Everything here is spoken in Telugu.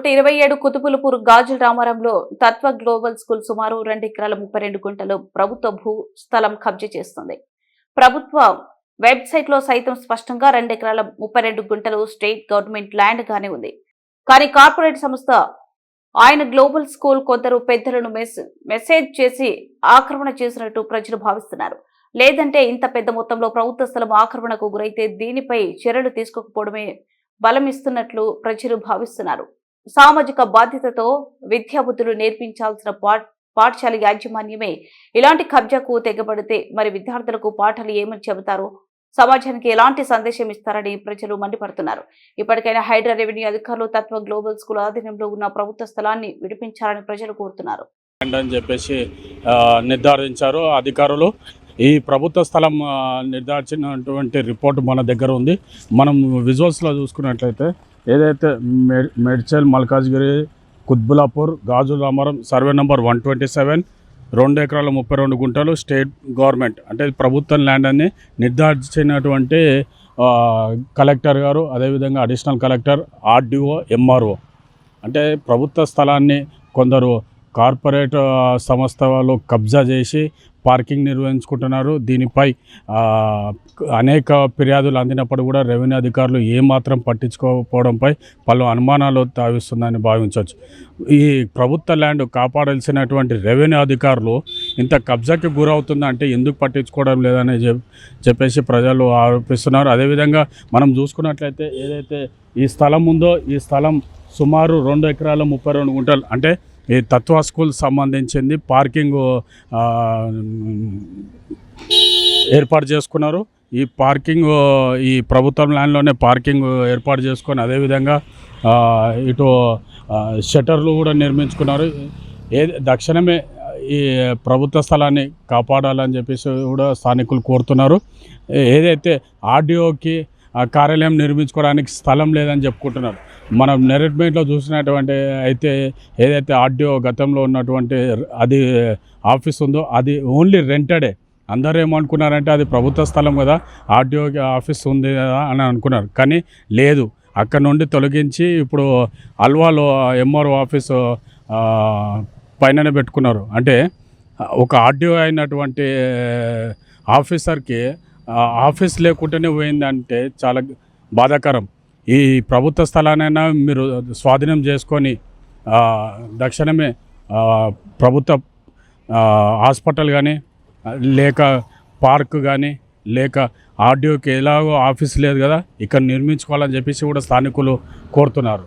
127 కుతుపులపూర్ గాజుల రామారంలో తత్వ గ్లోబల్ స్కూల్ సుమారు 2 ఎకరాల 32 గుంటలు ప్రభుత్వ భూ స్థలం కబ్జా చేస్తుంది. ప్రభుత్వ వెబ్సైట్ లో సైతం స్పష్టంగా 2 ఎకరాల 32 గుంటలు స్టేట్ గవర్నమెంట్ ల్యాండ్ గానే ఉంది. కానీ కార్పొరేట్ సంస్థ ఆయన గ్లోబల్ స్కూల్ కొందరు పెద్దలను మెసేజ్ చేసి ఆక్రమణ చేసినట్టు ప్రజలు భావిస్తున్నారు. లేదంటే ఇంత పెద్ద మొత్తంలో ప్రభుత్వ స్థలం ఆక్రమణకు గురైతే దీనిపై చర్యలు తీసుకోకపోవడమే బలమిస్తున్నట్లు ప్రజలు భావిస్తున్నారు. సామాజిక బాధ్యతతో విద్యాబుద్ధులు నేర్పించాల్సిన పాఠశాల యాజమాన్యమే ఇలాంటి కబ్జాకు తెగబడితే మరి విద్యార్థులకు పాఠాలు ఏమని చెబుతారు, సమాజానికి ఎలాంటి సందేశం ఇస్తారని ప్రజలు మండిపడుతున్నారు. ఇప్పటికైనా హైడ్రా రెవెన్యూ అధికారులు తత్వ గ్లోబల్ స్కూల్ ఆధీనంలో ఉన్న ప్రభుత్వ స్థలాన్ని విడిపించాలని ప్రజలు కోరుతున్నారు అని చెప్పేసి నిర్ధారించారు అధికారులు. ఈ ప్రభుత్వ స్థలం నిర్ధారించినటువంటి రిపోర్ట్ మన దగ్గర ఉంది. మనం విజువల్స్లో చూసుకున్నట్లయితే ఏదైతే మేడ్చల్, మల్కాజ్గిరి, కుత్బులాపూర్, గాజుల రామారం సర్వే నెంబర్ 127 2 ఎకరాల 32 గుంటలు స్టేట్ గవర్నమెంట్ అంటే ప్రభుత్వం ల్యాండ్ అని నిర్ధారించినటువంటి కలెక్టర్ గారు, అదేవిధంగా అడిషనల్ కలెక్టర్, ఆర్డీఓ, ఎంఆర్ఓ అంటే ప్రభుత్వ స్థలాన్ని కొందరు కార్పొరేట్ సంస్థ వాళ్ళు కబ్జా చేసి పార్కింగ్ నిర్వహించుకుంటున్నారు. దీనిపై అనేక ఫిర్యాదులు అందినప్పుడు కూడా రెవెన్యూ అధికారులు ఏమాత్రం పట్టించుకోకపోవడంపై పలు అనుమానాలు తావిస్తుందని భావించవచ్చు. ఈ ప్రభుత్వ ల్యాండ్ కాపాడాల్సినటువంటి రెవెన్యూ అధికారులు ఇంత కబ్జాకి గురవుతుందంటే ఎందుకు పట్టించుకోవడం లేదని చెప్పేసి ప్రజలు ఆరోపిస్తున్నారు. అదేవిధంగా మనం చూసుకున్నట్లయితే ఏదైతే ఈ స్థలం ఉందో ఈ స్థలం సుమారు 2 ఎకరాల 32 గుంటలు అంటే ఈ తత్వ స్కూల్ సంబంధించింది. పార్కింగ్ ఏర్పాటు చేసుకున్నారు. ఈ పార్కింగ్ ఈ ప్రభుత్వం ల్యాండ్లోనే పార్కింగ్ ఏర్పాటు చేసుకొని అదేవిధంగా ఇటు షట్టర్లు కూడా నిర్మించుకున్నారు. దక్షిణమే ఈ ప్రభుత్వ స్థలాన్ని కాపాడాలని చెప్పేసి కూడా స్థానికులు కోరుతున్నారు. ఏదైతే ఆర్డీఓకి కార్యాలయం నిర్మించుకోవడానికి స్థలం లేదని చెప్పుకుంటున్నారు. మనం నెరెట్మెంట్లో చూసినటువంటి అయితే ఏదైతే ఆర్డీఓ గతంలో ఉన్నటువంటి అది ఆఫీస్ ఉందో అది ఓన్లీ రెంటెడే. అందరూ ఏమనుకున్నారంటే అది ప్రభుత్వ స్థలం కదా, ఆర్డీఓ ఆఫీస్ ఉంది కదా అని అనుకున్నారు. కానీ లేదు, అక్కడ నుండి తొలగించి ఇప్పుడు అల్వాలో ఎంఆర్ఓ ఆఫీసు పైననే పెట్టుకున్నారు. అంటే ఒక ఆర్డీఓ అయినటువంటి ఆఫీసర్కి ఆఫీస్ లేకుండానే పోయిందంటే చాలా బాధాకరం. ఈ ప్రభుత్వ స్థలానైనా మీరు స్వాధీనం చేసుకొని దక్షిణమే ప్రభుత్వ హాస్పిటల్ కానీ లేక పార్క్ కానీ లేక ఆర్డీఓకి ఎలాగో ఆఫీస్ లేదు కదా ఇక్కడ నిర్మించుకోవాలని చెప్పేసి కూడా స్థానికులు కోరుతున్నారు.